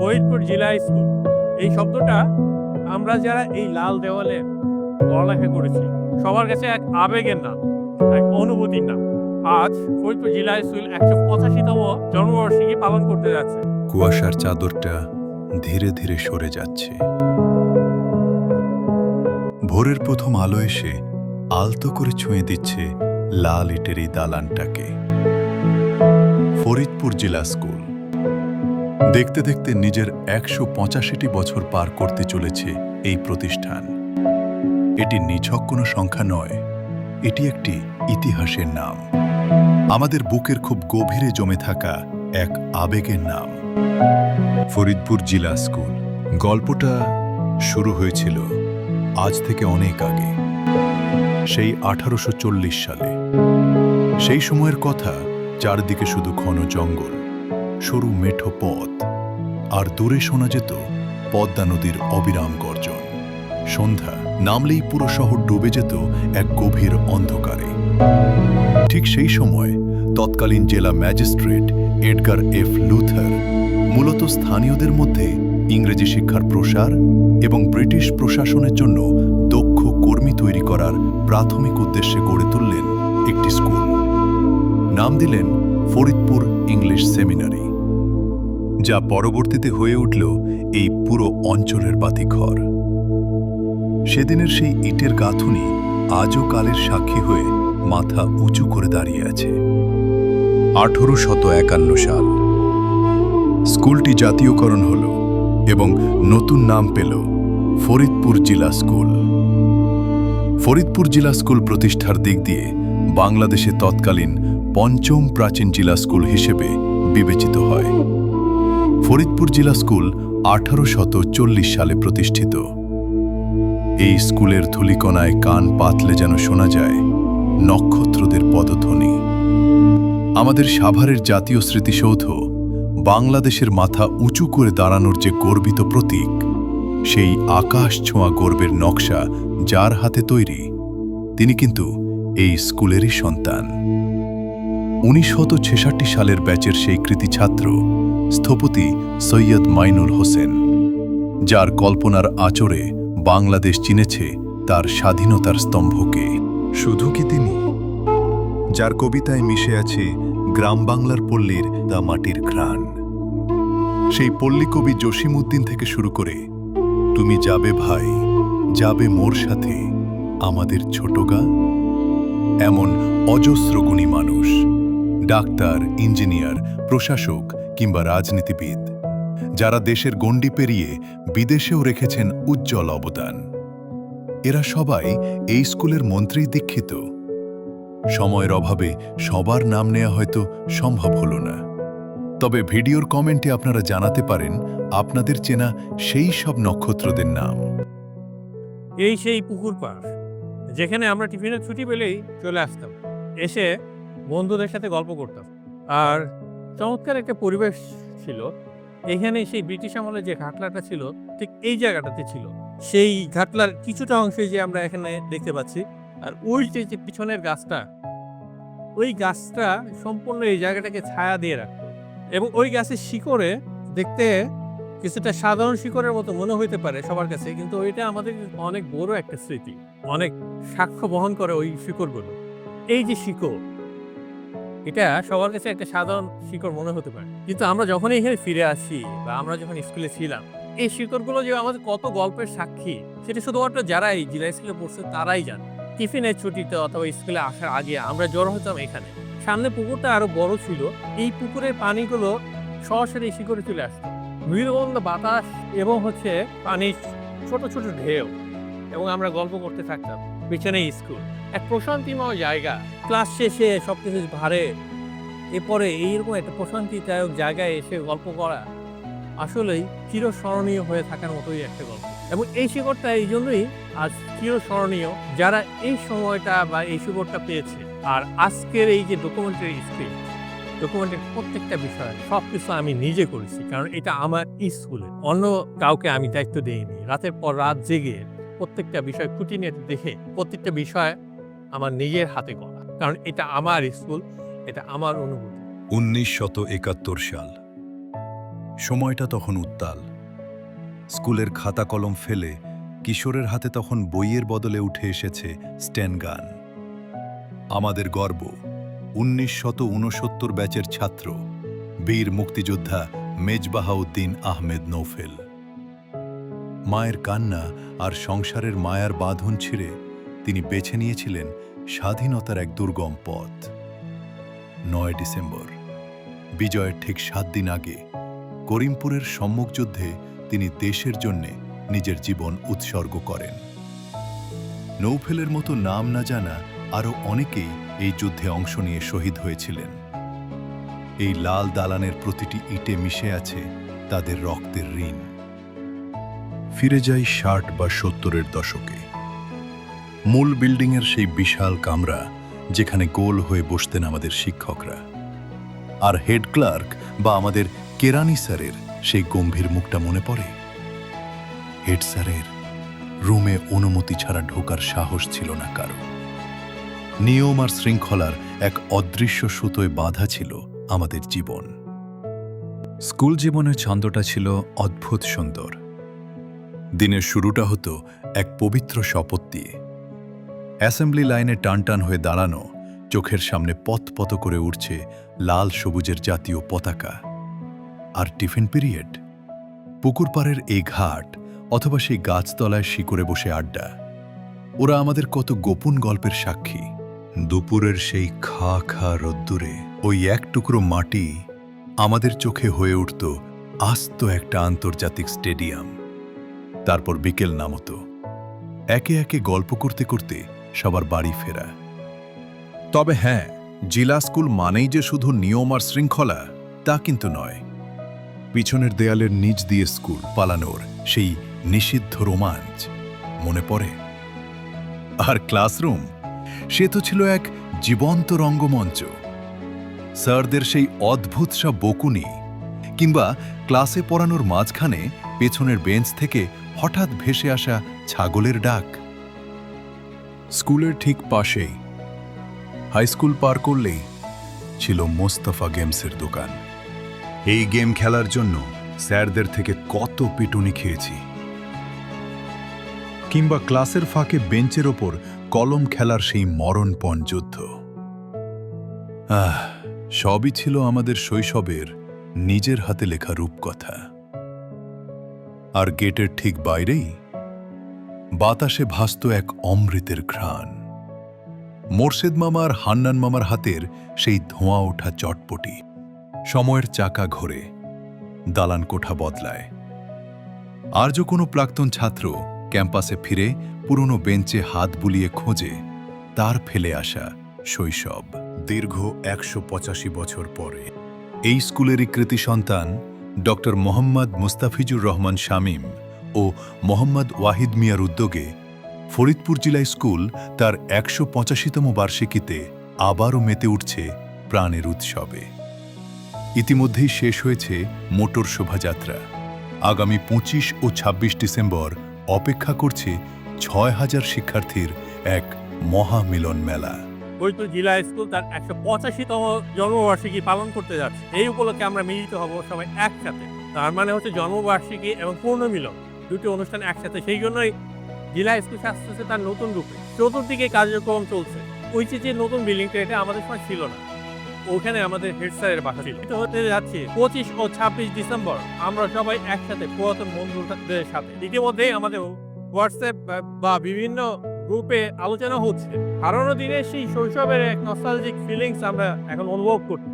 ফরিদপুর জেলা স্কুল এই শব্দটা আমরা যারা এই লাল দেওয়ালে পড়ালেখা করেছি সবার কাছে এক আবেগের নাম, এক অনুভূতির নাম। আজ ফরিদপুর জেলা স্কুল ১৮৫তম জন্মবার্ষিকী পালন করতে যাচ্ছে। কুয়াশার চাদরটা ধীরে ধীরে সরে যাচ্ছে। ভোরের প্রথম আলো এসে আলতো করে ছুঁয়ে দিচ্ছে লাল ইটের এই দালানটাকে। ফরিদপুর জেলা স্কুল দেখতে দেখতে নিজের ১৮৫টি বছর পার করতে চলেছে এই প্রতিষ্ঠান। এটি নিছক কোনো সংখ্যা নয়, এটি একটি ইতিহাসের নাম, আমাদের বুকের খুব গভীরে জমে থাকা এক আবেগের নাম। ফরিদপুর জেলা স্কুল গল্পটা শুরু হয়েছিল আজ থেকে অনেক আগে, সেই ১৮৪০ সালে। সেই সময়ের কথা, চারদিকে শুধু ঘন জঙ্গল, সরু মেঠো পথ, আর দূরে শোনা যেত পদ্মা নদীর অবিরাম গর্জন। সন্ধ্যা নামলেই পুরো শহর ডুবে যেত এক গভীর অন্ধকারে। ঠিক সেই সময় তৎকালীন জেলা ম্যাজিস্ট্রেট এডগার এফ লুথার মূলত স্থানীয়দের মধ্যে ইংরেজি শিক্ষার প্রসার এবং ব্রিটিশ প্রশাসনের জন্য দক্ষ কর্মী তৈরি করার প্রাথমিক উদ্দেশ্যে গড়ে তুললেন একটি স্কুল। নাম দিলেন ফরিদপুর ইংলিশ সেমিনারি, যা পরবর্তীতে হয়ে উঠল এই পুরো অঞ্চলের বাতিঘর। সেদিনের সেই ইটের গাঁথুনি আজও কালের সাক্ষী হয়ে মাথা উঁচু করে দাঁড়িয়ে আছে। ১৮৫১ সাল স্কুলটি জাতীয়করণ হল এবং নতুন নাম পেল ফরিদপুর জেলা স্কুল। ফরিদপুর জেলা স্কুল প্রতিষ্ঠার দিক দিয়ে বাংলাদেশে তৎকালীন পঞ্চম প্রাচীন জেলা স্কুল হিসেবে বিবেচিত হয়। ফরিদপুর জেলা স্কুল ১৮৪০ সালে প্রতিষ্ঠিত। এই স্কুলের ধূলিকণায় কান পাতলে যেন শোনা যায় নক্ষত্রদের পদধ্বনি। আমাদের সাভারের জাতীয় স্মৃতিসৌধ বাংলাদেশের মাথা উঁচু করে দাঁড়ানোর যে গর্বিত প্রতীক, সেই আকাশ ছোঁয়া গর্বের নকশা যার হাতে তৈরি, তিনি কিন্তু এই স্কুলেরই সন্তান। ১৯৬৬ সালের ব্যাচের সেই কৃতি ছাত্র স্থপতি সৈয়দ মাইনুল হোসেন, যার কল্পনার আঁচড়ে বাংলাদেশ চিনেছে তার স্বাধীনতার স্তম্ভকে। শুধু কি তিনি, যার কবিতায় মিশে আছে গ্রাম বাংলার পল্লীর দা মাটির ঘ্রাণ। সেই পল্লী কবি জসিমউদ্দিন থেকে শুরু করে তুমি যাবে ভাই, যাবে মোর সাথে আমাদের ছোটগা, এমন অজস্র গুণী মানুষ, ডাক্তার, ইঞ্জিনিয়ার, প্রশাসক কিংবা রাজনীতিবিদ, যারা দেশের গণ্ডি পেরিয়ে বিদেশেও রেখেছেন উজ্জ্বল অবদান। এরা সবাই এই স্কুলের মন্ত্রেই দীক্ষিত। সময়ের অভাবে সবার নাম নেওয়া হয়তো সম্ভব হল না, তবে ভিডিওর কমেন্টে আপনারা জানাতে পারেন আপনাদের চেনা সেই সব নক্ষত্রদের নাম। এই সেই পুকুর পাড় যেখানে আমরা টিফিনের ছুটি পেলেই চলে আসতাম, এসে বন্ধুদের সাথে গল্প করতাম। আর চমৎকার একটা পরিবেশ ছিল এখানে। সেই ব্রিটিশ আমলে যে ঘাটলাটা ছিল ঠিক এই জায়গাটাতে ছিল। সেই ঘাটলার কিছুটা অংশে যে আমরা এখানে দেখতে পাচ্ছি, আর ওই যে পিছনের গাছটা, ওই গাছটা সম্পূর্ণ এই জায়গাটাকে ছায়া দিয়ে রাখতো। এবং ওই গাছের শিকড়ে দেখতে কিছুটা সাধারণ শিকড়ের মতো মনে হইতে পারে সবার কাছে, কিন্তু ওইটা আমাদের অনেক বড় একটা স্মৃতি, অনেক সাক্ষ্য বহন করে ওই শিকড়গুলো। এই যে শিকড়, এটা সবার কাছে একটা সাধারণ শিকড় মনে হতে পারে, কিন্তু আমরা যখন এখানে ফিরে আসি বা আমরা যখন স্কুলে ছিলাম, এই শিকড়গুলো যে আমাদের কত গল্পের সাক্ষী, সেটা শুধুমাত্র যারা এই জেলা স্কুলে পড়ছে তারাই জানে। টিফিনের ছুটিতে অথবা স্কুলে আসার আগে আমরা জড়ো হতাম এখানে। সামনে পুকুরটা আরো বড় ছিল, এই পুকুরের পানিগুলো সরাসরি শিকড়ে চলে আসতো। মৃদুমন্দ বাতাস এবং পানির ছোট ছোট ঢেউ, এবং আমরা গল্প করতে থাকতাম। পিছনে স্কুল, এক প্রশান্তিময় জায়গা। ক্লাস শেষে সবকিছু ভারে, এরপরে এইরকম একটা প্রশান্তিদায়ক জায়গায় এসে গল্প করা আসলেই চিরস্মরণীয় হয়ে থাকার মতোই একটা গল্প। এবং এই শিকড়টা এই জন্যই আজ চিরস্মরণীয়, যারা এই সময়টা বা এই শিকড়টা পেয়েছে। আর আজকের এই যে ডকুমেন্টারি স্ক্রিপ্ট, ডকুমেন্টারি প্রত্যেকটা বিষয় সবকিছু আমি নিজে করেছি, কারণ এটা আমার স্কুলে, অন্য কাউকে আমি দায়িত্ব দিইনি। রাতের পর রাত জেগে প্রত্যেকটা বিষয় খুঁটিনাটি দেখে প্রত্যেকটা বিষয় আমার নিজের হাতে করা, কারণ এটা আমার স্কুল, এটা আমার অনুভূতি। ১৯৭১ সাল সময়টা তখন উত্তাল। স্কুলের খাতা কলম ফেলে কিশোরের হাতে তখন বইয়ের বদলে উঠে এসেছে স্টেনগান। আমাদের গর্ব 1969 ব্যাচের ছাত্র বীর মুক্তিযোদ্ধা মেজবাহাউদ্দিন আহমেদ নৌফেল। মায়ের কান্না আর সংসারের মায়ার বাঁধন ছিঁড়ে তিনি বেছে নিয়েছিলেন স্বাধীনতার এক দুর্গম পথ। 9 ডিসেম্বর, বিজয়ের ঠিক 7 দিন আগে করিমপুরের সম্মুখযুদ্ধে তিনি দেশের জন্যে নিজের জীবন উৎসর্গ করেন। নৌফেলের মতো নাম না জানা আরও অনেকেই এই যুদ্ধে অংশ নিয়ে শহীদ হয়েছিলেন। এই লাল দালানের প্রতিটি ইটে মিশে আছে তাদের রক্তের ঋণ। ফিরে যাই 60 বা 70-এর দশকে। মূল বিল্ডিংয়ের সেই বিশাল কামরা যেখানে গোল হয়ে বসতেন আমাদের শিক্ষকরা, আর হেড ক্লার্ক বা আমাদের কেরানি স্যারের সেই গম্ভীর মুখটা মনে পড়ে। হেড স্যারের রুমে অনুমতি ছাড়া ঢোকার সাহস ছিল না কারো। নিয়ম আর শৃঙ্খলার এক অদৃশ্য সুতোয় বাঁধা ছিল আমাদের জীবন। স্কুল জীবনের ছন্দটা ছিল অদ্ভুত সুন্দর। দিনের শুরুটা হতো এক পবিত্র শপথ দিয়ে। অ্যাসেম্বলি লাইনে টানটান হয়ে দাঁড়ানো, চোখের সামনে পথ করে উঠছে লাল সবুজের জাতীয় পতাকা। আর টিফিন পিরিয়ড, পুকুর পাড়ের এই ঘাট অথবা সেই গাছতলায় শিকড়ে বসে আড্ডা। ওরা আমাদের কত গোপন গল্পের সাক্ষী। দুপুরের সেই খা খা রোদ্দুরে ওই এক টুকরো মাটি আমাদের চোখে হয়ে উঠত আস্ত একটা আন্তর্জাতিক স্টেডিয়াম। তারপর বিকেল নামতো, একে একে গল্প করতে করতে সবার বাড়ি ফেরা। তবে হ্যাঁ, জিলা স্কুল মানেই যে শুধু নিয়ম আর শৃঙ্খলা তা কিন্তু নয়। পিছনের দেয়ালের নিচ দিয়ে স্কুল পালানোর সেই নিষিদ্ধ রোমাঞ্চ মনে পড়ে। আর ক্লাসরুম, সে তো ছিল এক জীবন্ত রঙ্গমঞ্চ। স্যারদের সেই অদ্ভুত সব বকুনি, কিংবা ক্লাসে পড়ানোর মাঝখানে পেছনের বেঞ্চ থেকে হঠাৎ ভেসে আসা ছাগলের ডাক। স্কুলের ঠিক পাশেই হাই স্কুল পার করলেই ছিল মোস্তফা গেমসের দোকান। এই গেম খেলার জন্য স্যারদের থেকে কত পিটুনি খেয়েছি। কিংবা ক্লাসের ফাঁকে বেঞ্চের ওপর কলম খেলার সেই মরণপণ যুদ্ধ। সবই ছিল আমাদের শৈশবের নিজের হাতে লেখা রূপকথা। আর গেটের ঠিক বাইরেই বাতাসে ভাসত এক অমৃতের ঘ্রাণ। মোর্শেদ মামা আর হান্নান মামার হাতের সেই ধোঁয়া ওঠা চটপটি। সময়ের চাকা ঘোরে, দালান কোঠা বদলায়। আর যে কোনো প্রাক্তন ছাত্র ক্যাম্পাসে ফিরে পুরনো বেঞ্চে হাত বুলিয়ে খোঁজে তার ফেলে আসা শৈশব। দীর্ঘ 185 বছর পরে এই স্কুলেরই কৃতি সন্তান ডক্টর মোহাম্মদ মুস্তাফিজুর রহমান শামীম ও মোহাম্মদ ওয়াহিদ মিয়ার উদ্যোগে ফরিদপুর জেলা স্কুল তার 185তম বার্ষিকীতে আবারও মেতে উঠছে প্রাণের উৎসবে। ইতিমধ্যেই শেষ হয়েছে মোটর শোভাযাত্রা। আগামী 25 ও 26 ডিসেম্বর অপেক্ষা করছে 6000 শিক্ষার্থীর এক মহামিলন মেলা। ফরিদপুর জেলা স্কুল তার 185তম জন্মবার্ষিকী পালন করতে যাচ্ছে। এই উপলক্ষে আমরা মিলিত হব সবাই একসাথে। তার মানে হচ্ছে জন্মবার্ষিকী এবং পূর্ণমিলন দুটি অনুষ্ঠান একসাথে। সেই জন্যই জেলা স্কুল আসতেছে তার নতুন রূপে। চতুর্দিকে কার্যক্রম চলছে। ওই যে নতুন বিল্ডিংটা, এটা আমাদের সময় ছিল না। ওখানে আমাদের হেড স্যারের বাসা ছিল। এটা হতে যাচ্ছে 25 ও 26 ডিসেম্বর। আমরা সবাই একসাথে পুরাতন বন্ধুদের সাথে। ইতিমধ্যেই আমাদের হোয়াটসঅ্যাপ বা বিভিন্ন গ্রুপে আলোচনা হচ্ছে। হারানো দিনের সেই শৈশবের এক নস্টালজিক ফিলিংস আমরা এখন অনুভব করছি।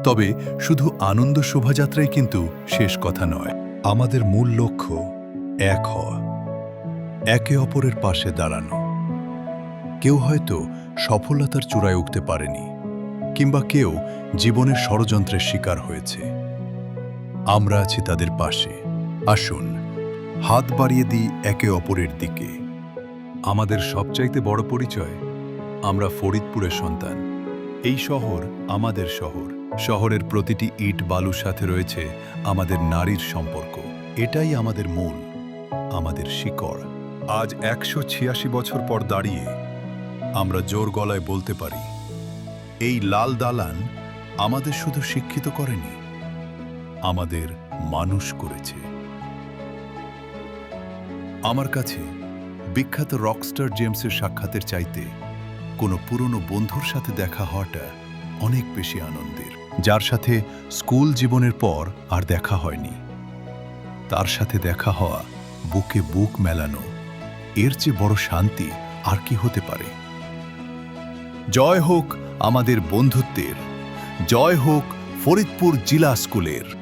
তবে শুধু আনন্দ শোভাযাত্রাই কিন্তু শেষ কথা নয়। আমাদের মূল লক্ষ্য এক হওয়া, একে অপরের পাশে দাঁড়ানো। কেউ হয়তো সফলতার চূড়ায় উঠতে পারেনি, কিংবা কেউ জীবনের ষড়যন্ত্রের শিকার হয়েছে। আমরা আছি তাদের পাশে। আসুন হাত বাড়িয়ে দিই একে অপরের দিকে। আমাদের সবচাইতে বড় পরিচয়, আমরা ফরিদপুরের সন্তান। এই শহর আমাদের শহর। শহরের প্রতিটি ইট বালুর সাথে রয়েছে আমাদের নারীর সম্পর্ক। এটাই আমাদের মূল, আমাদের শিকড়। আজ 186 বছর পর দাঁড়িয়ে আমরা জোর গলায় বলতে পারি, এই লাল দালান আমাদের শুধু শিক্ষিত করেনি, আমাদের মানুষ করেছে। আমার কাছে বিখ্যাত রকস্টার জেমসের সাক্ষাতের চাইতে কোনো পুরনো বন্ধুর সাথে দেখা হওয়াটা অনেক বেশি আনন্দের, যার সাথে স্কুল জীবনের পর আর দেখা হয়নি। তার সাথে দেখা হওয়া, বুকে বুক মেলানো, এর চেয়ে বড় শান্তি আর কি হতে পারে? জয় হোক আমাদের বন্ধুত্বের, জয় হোক ফরিদপুর জিলা স্কুলের।